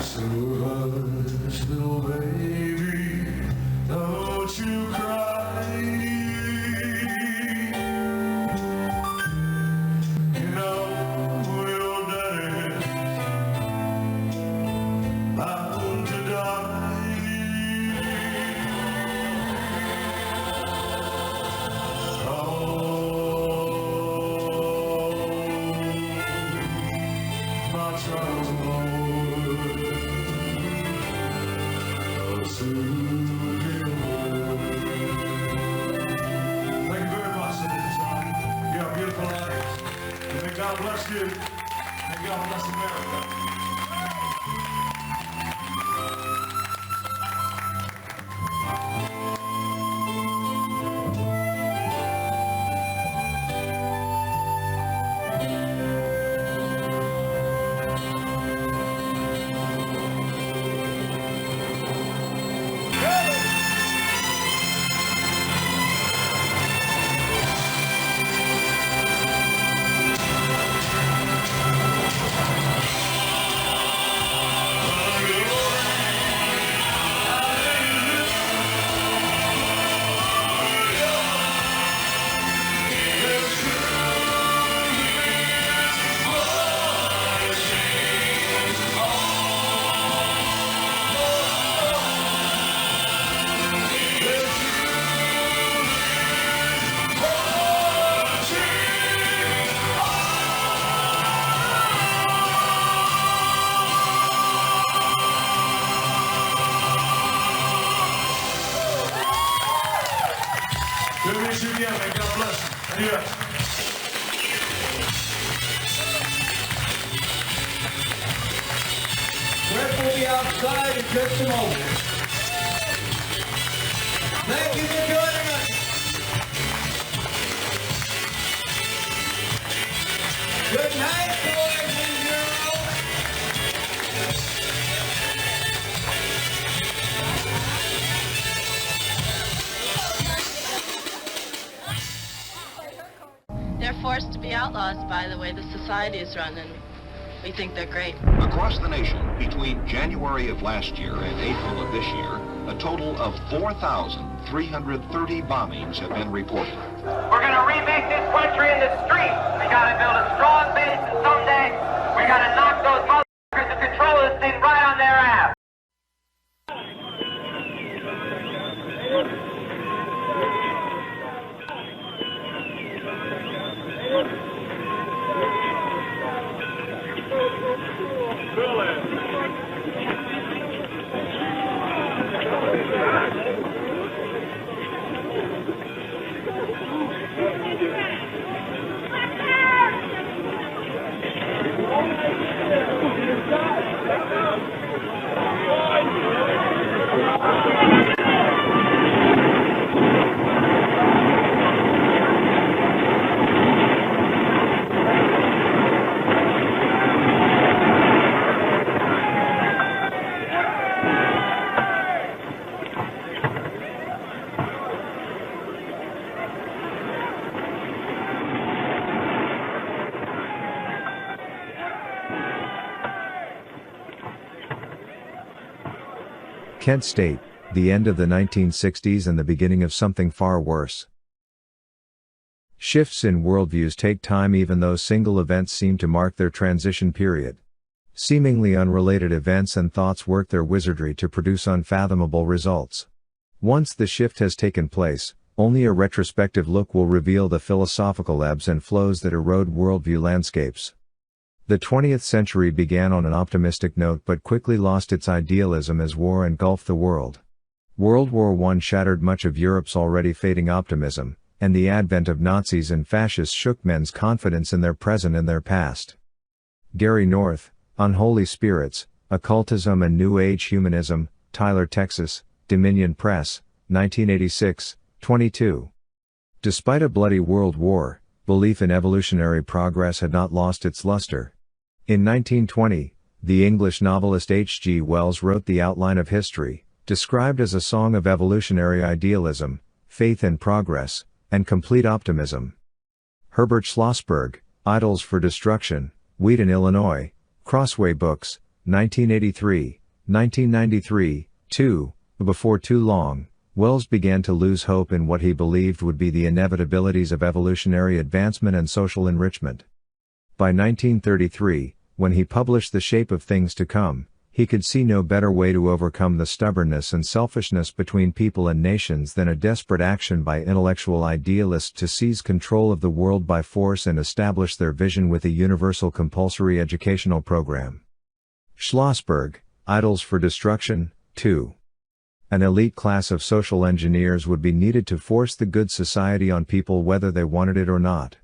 So hush, little baby, don't you cry. You know your daddy's bound to die. Oh, my trouble. Thank you very much, Senator John. You are beautiful artists. And may God bless you. May God bless America. Good to meet you again, man. God bless you. Adios. Rick will be outside in just a moment. Thank you for joining us. Good night, boys and girls. They're forced to be outlaws by the way the society is run, and we think they're great. Across the nation, between January of last year and April of this year, a total of 4,330 bombings have been reported. We're going to remake this country in the streets. We got to build a strong base, and someday we got to knock those motherfuckers that control this thing right on their ass. Kent State, the end of the 1960s and the beginning of something far worse. Shifts in worldviews take time, even though single events seem to mark their transition period. Seemingly unrelated events and thoughts work their wizardry to produce unfathomable results. Once the shift has taken place, Only a retrospective look will reveal the philosophical ebbs and flows that erode worldview landscapes. The 20th century began on an optimistic note but quickly lost its idealism as war engulfed the world. World War I shattered much of Europe's already fading optimism, and the advent of Nazis and fascists shook men's confidence in their present and their past. Gary North, Unholy Spirits, Occultism and New Age Humanism, Tyler, Texas, Dominion Press, 1986, 22. Despite a bloody world war, belief in evolutionary progress had not lost its luster. In 1920, the English novelist H. G. Wells wrote The Outline of History, described as a song of evolutionary idealism, faith in progress, and complete optimism. Herbert Schlossberg, Idols for Destruction, Wheaton, Illinois, Crossway Books, 1983, 1993, 2. Before too long, Wells began to lose hope in what he believed would be the inevitabilities of evolutionary advancement and social enrichment. By 1933, when he published The Shape of Things to Come, he could see no better way to overcome the stubbornness and selfishness between people and nations than a desperate action by intellectual idealists to seize control of the world by force and establish their vision with a universal compulsory educational program. Schlossberg, Idols for Destruction, 2. An elite class of social engineers would be needed to force the good society on people whether they wanted it or not.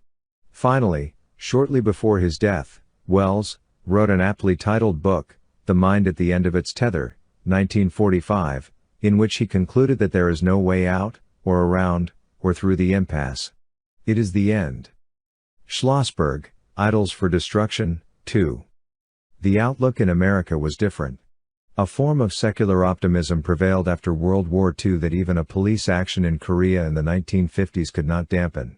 Finally, shortly before his death, Wells wrote an aptly titled book, The Mind at the End of Its Tether, 1945, in which he concluded that there is no way out, or around, or through the impasse. It is the end. Schlossberg, Idols for Destruction, 2. The outlook in America was different. A form of secular optimism prevailed after World War II that even a police action in Korea in the 1950s could not dampen.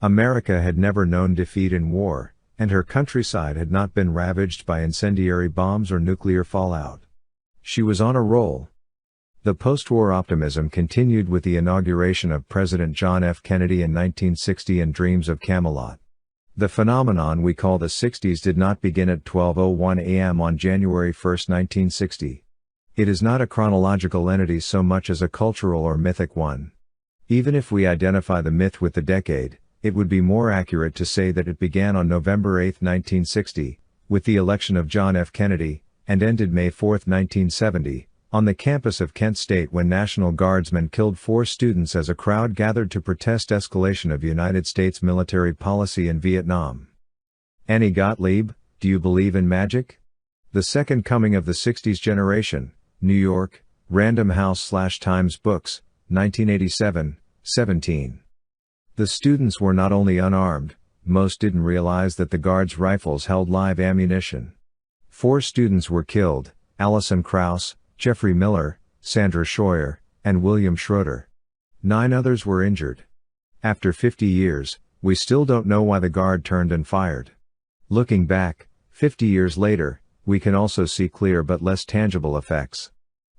America had never known defeat in war, and her countryside had not been ravaged by incendiary bombs or nuclear fallout. She was on a roll. The post-war optimism continued with the inauguration of President John F. Kennedy in 1960 and Dreams of Camelot. The phenomenon we call the 60s did not begin at 12:01 a.m. on January 1, 1960. It is not a chronological entity so much as a cultural or mythic one. Even if we identify the myth with the decade, it would be more accurate to say that it began on November 8, 1960, with the election of John F. Kennedy, and ended May 4, 1970, on the campus of Kent State when National Guardsmen killed 4 students as a crowd gathered to protest escalation of United States military policy in Vietnam. Annie Gottlieb, Do You Believe in Magic? The Second Coming of the 60s Generation, New York, Random House/Times Books, 1987, 17. The students were not only unarmed, most didn't realize that the guards' rifles held live ammunition. 4 students were killed, Allison Krauss, Jeffrey Miller, Sandra Scheuer, and William Schroeder. 9 others were injured. After 50 years, we still don't know why the guard turned and fired. Looking back, 50 years later, we can also see clear but less tangible effects.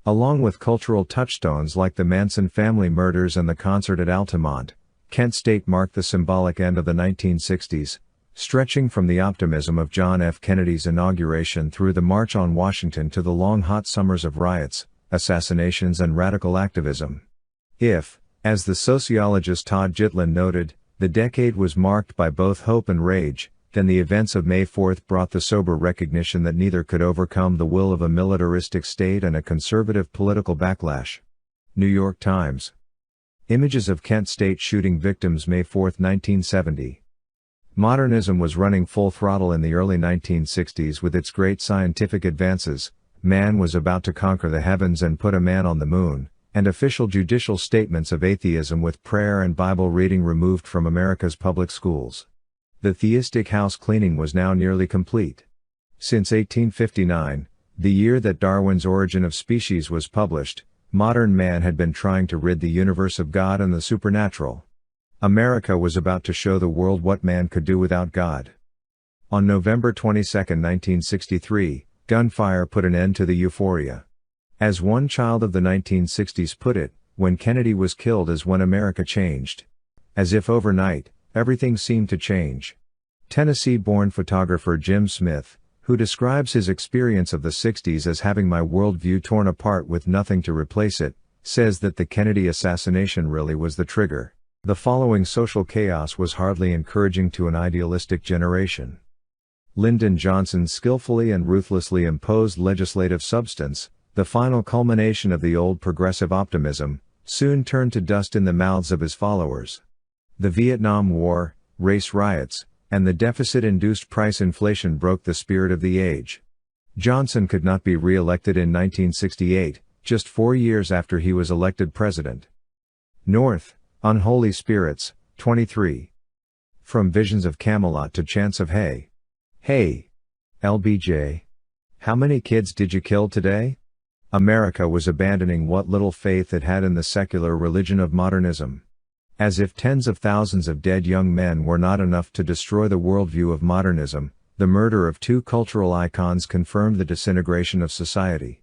Along with cultural touchstones like the Manson family murders and the concert at Altamont, Kent State marked the symbolic end of the 1960s, stretching from the optimism of John F. Kennedy's inauguration through the March on Washington to the long hot summers of riots, assassinations and radical activism. If, as the sociologist Todd Gitlin noted, the decade was marked by both hope and rage, then the events of May 4 brought the sober recognition that neither could overcome the will of a militaristic state and a conservative political backlash. New York Times. Images of Kent State shooting victims May 4, 1970. Modernism was running full throttle in the early 1960s with its great scientific advances. Man was about to conquer the heavens and put a man on the moon, and official judicial statements of atheism with prayer and Bible reading removed from America's public schools. The theistic house cleaning was now nearly complete. Since 1859, the year that Darwin's Origin of Species was published, modern man had been trying to rid the universe of God and the supernatural. America was about to show the world what man could do without God. On November 22, 1963, gunfire put an end to the euphoria. As one child of the 1960s put it, when Kennedy was killed is when America changed. As if overnight, everything seemed to change. Tennessee-born photographer Jim Smith, who describes his experience of the 60s as having my worldview torn apart with nothing to replace it, says that the Kennedy assassination really was the trigger. The following social chaos was hardly encouraging to an idealistic generation. Lyndon Johnson skillfully and ruthlessly imposed legislative substance, the final culmination of the old progressive optimism, soon turned to dust in the mouths of his followers. The Vietnam War, race riots, and the deficit-induced price inflation broke the spirit of the age. Johnson could not be re-elected in 1968, just 4 years after he was elected president. North, Unholy Spirits, 23. From Visions of Camelot to Chants of Hay. Hey! LBJ. How many kids did you kill today? America was abandoning what little faith it had in the secular religion of modernism. As if tens of thousands of dead young men were not enough to destroy the worldview of modernism, the murder of two cultural icons confirmed the disintegration of society.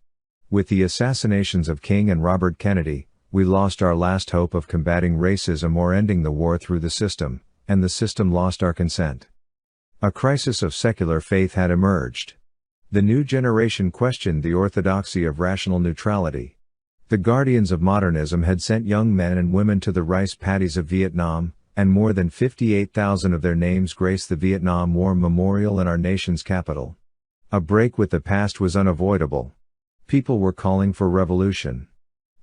With the assassinations of King and Robert Kennedy, we lost our last hope of combating racism or ending the war through the system, and the system lost our consent. A crisis of secular faith had emerged. The new generation questioned the orthodoxy of rational neutrality. The guardians of modernism had sent young men and women to the rice paddies of Vietnam, and more than 58,000 of their names grace the Vietnam War Memorial in our nation's capital. A break with the past was unavoidable. People were calling for revolution.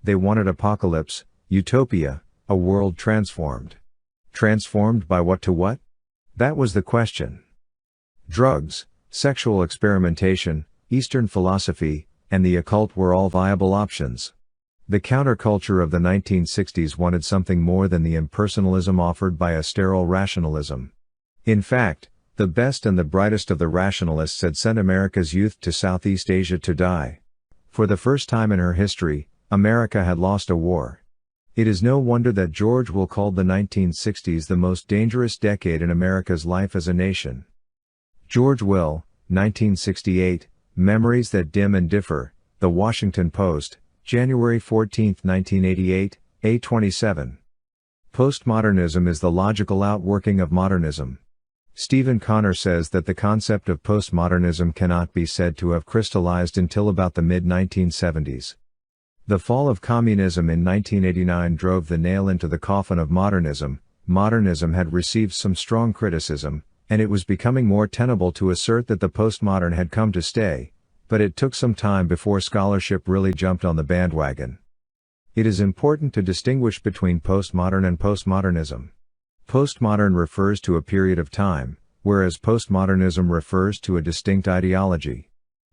They wanted apocalypse, utopia, a world transformed. Transformed by what to what? That was the question. Drugs, sexual experimentation, Eastern philosophy, and the occult were all viable options. The counterculture of the 1960s wanted something more than the impersonalism offered by a sterile rationalism. In fact, the best and the brightest of the rationalists had sent America's youth to Southeast Asia to die. For the first time in her history, America had lost a war. It is no wonder that George Will called the 1960s the most dangerous decade in America's life as a nation. George Will, 1968, Memories That Dim and Differ, The Washington Post, January 14, 1988, A27. Postmodernism is the logical outworking of modernism. Stephen Connor says that the concept of postmodernism cannot be said to have crystallized until about the mid-1970s. The fall of communism in 1989 drove the nail into the coffin of modernism. Modernism had received some strong criticism, and it was becoming more tenable to assert that the postmodern had come to stay, but it took some time before scholarship really jumped on the bandwagon. It is important to distinguish between postmodern and postmodernism. Postmodern refers to a period of time, whereas postmodernism refers to a distinct ideology.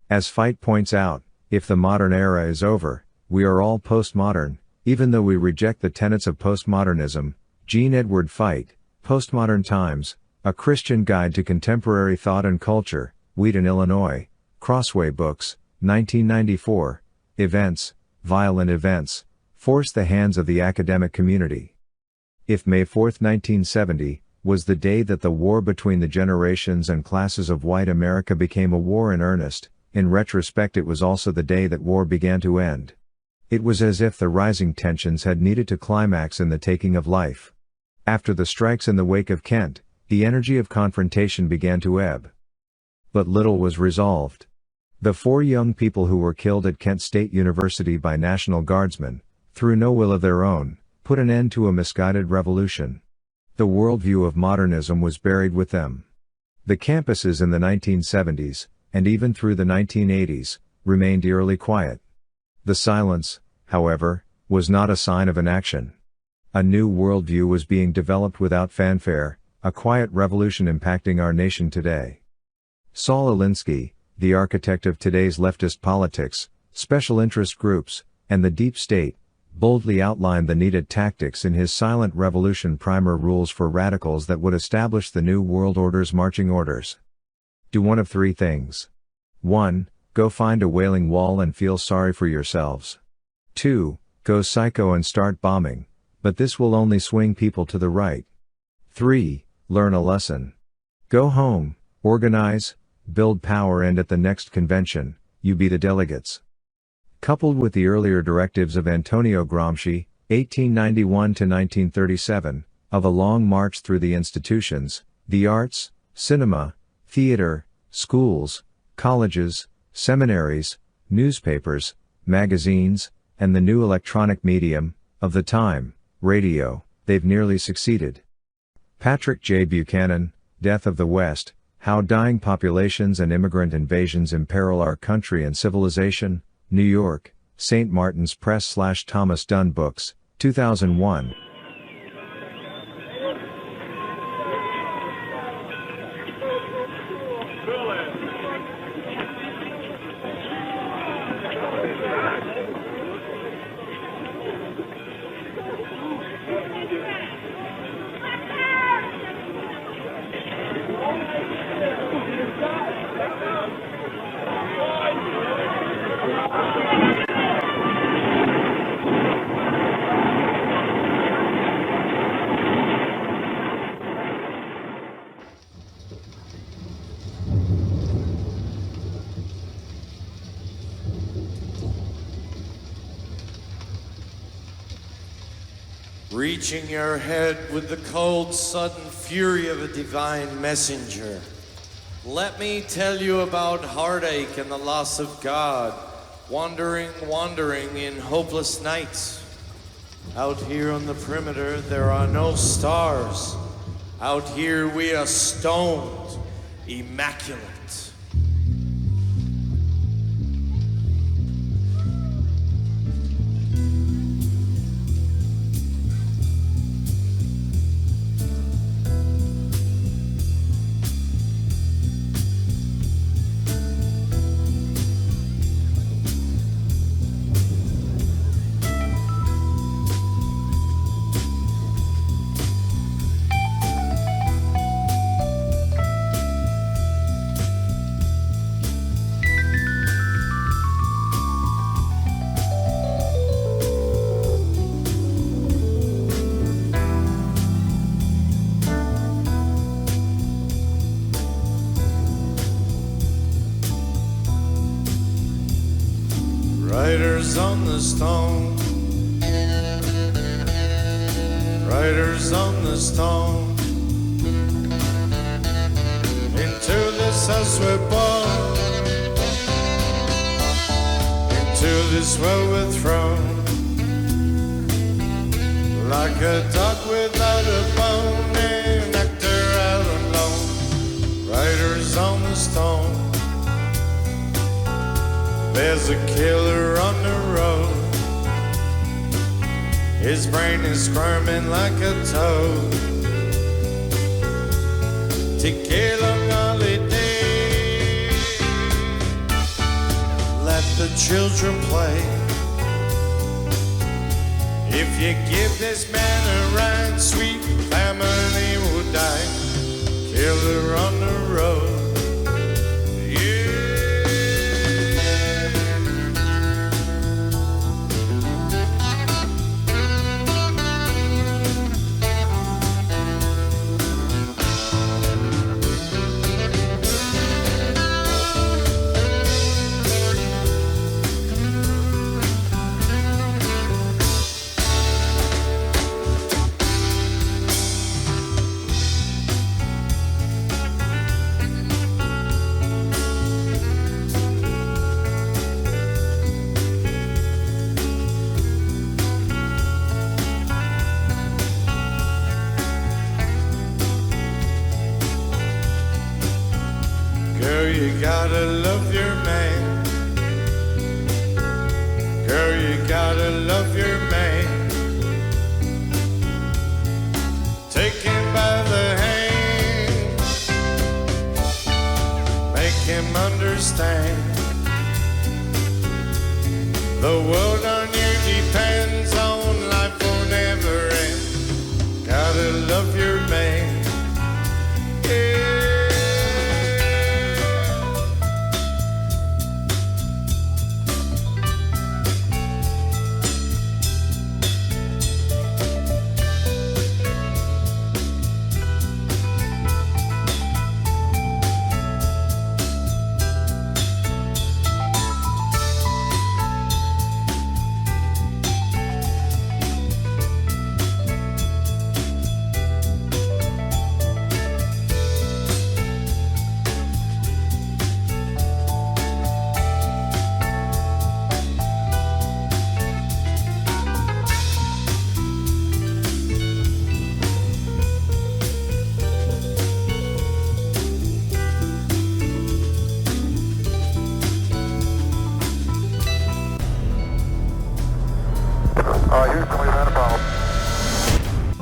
As Feit points out, if the modern era is over, we are all postmodern, even though we reject the tenets of postmodernism. Jean Edward Feit, Postmodern Times, A Christian Guide to Contemporary Thought and Culture, Wheaton, Illinois, Crossway Books, 1994, Events, Violent Events, Force the Hands of the Academic Community. If May 4, 1970, was the day that the war between the generations and classes of white America became a war in earnest, in retrospect it was also the day that war began to end. It was as if the rising tensions had needed to climax in the taking of life. After the strikes in the wake of Kent, the energy of confrontation began to ebb. But little was resolved. The 4 young people who were killed at Kent State University by National Guardsmen, through no will of their own, put an end to a misguided revolution. The worldview of modernism was buried with them. The campuses in the 1970s, and even through the 1980s, remained eerily quiet. The silence, however, was not a sign of inaction. A new worldview was being developed without fanfare, a quiet revolution impacting our nation today. Saul Alinsky, the architect of today's leftist politics, special interest groups, and the deep state, boldly outlined the needed tactics in his Silent Revolution primer, Rules for Radicals, that would establish the New World Order's marching orders. Do one of 3 things. 1. Go find a Wailing Wall and feel sorry for yourselves. 2. Go psycho and start bombing, but this will only swing people to the right. 3. Learn a lesson. Go home, organize, build power, and at the next convention, you be the delegates. Coupled with the earlier directives of Antonio Gramsci, 1891–1937, of a long march through the institutions, the arts, cinema, theater, schools, colleges, seminaries, newspapers, magazines, and the new electronic medium, of the time, radio, they've nearly succeeded. Patrick J. Buchanan, Death of the West, How Dying Populations and Immigrant Invasions Imperil Our Country and Civilization, New York, St. Martin's Press/Thomas Dunn Books, 2001. Reaching your head with the cold, sudden fury of a divine messenger. Let me tell you about heartache and the loss of God, wandering in hopeless nights. Out here on the perimeter, there are no stars. Out here, we are stoned, immaculate. Riders on the stone, riders on the stone. Into this house we're born, into this world we're thrown. Like a dog without a bone, an actor out alone. Riders on the stone. There's a killer on the road. His brain is squirming like a toad. Tequila holiday. Let the children play. If you give this man a ride, sweet family will die. Killer on the road. Girl, you gotta love your man. Girl, you gotta love your man. Take him by the hand. Make him understand. The world on you depends on life will never end. Gotta love your man. Yeah.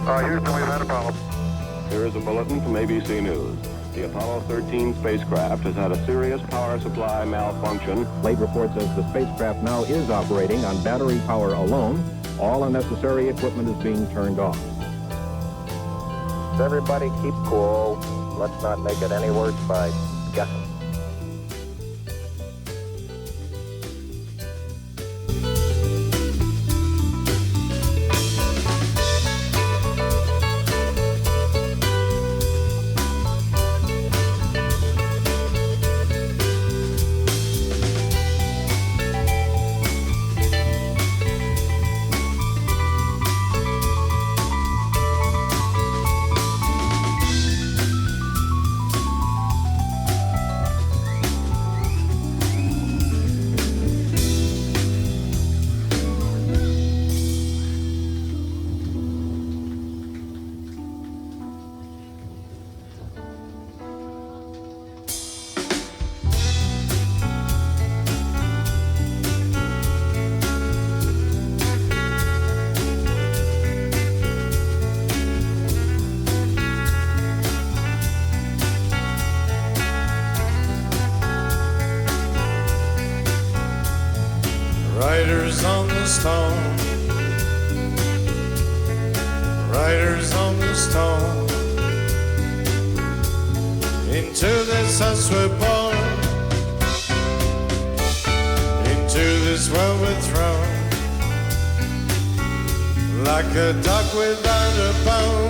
Houston, we've had a problem. Here is a bulletin from ABC News. The Apollo 13 spacecraft has had a serious power supply malfunction. Late report says the spacecraft now is operating on battery power alone. All unnecessary equipment is being turned off. Everybody keep cool. Let's not make it any worse by guessing. Riders on the stone, riders on the stone. Into this house we're born, into this world we're thrown, like a dog without a bone.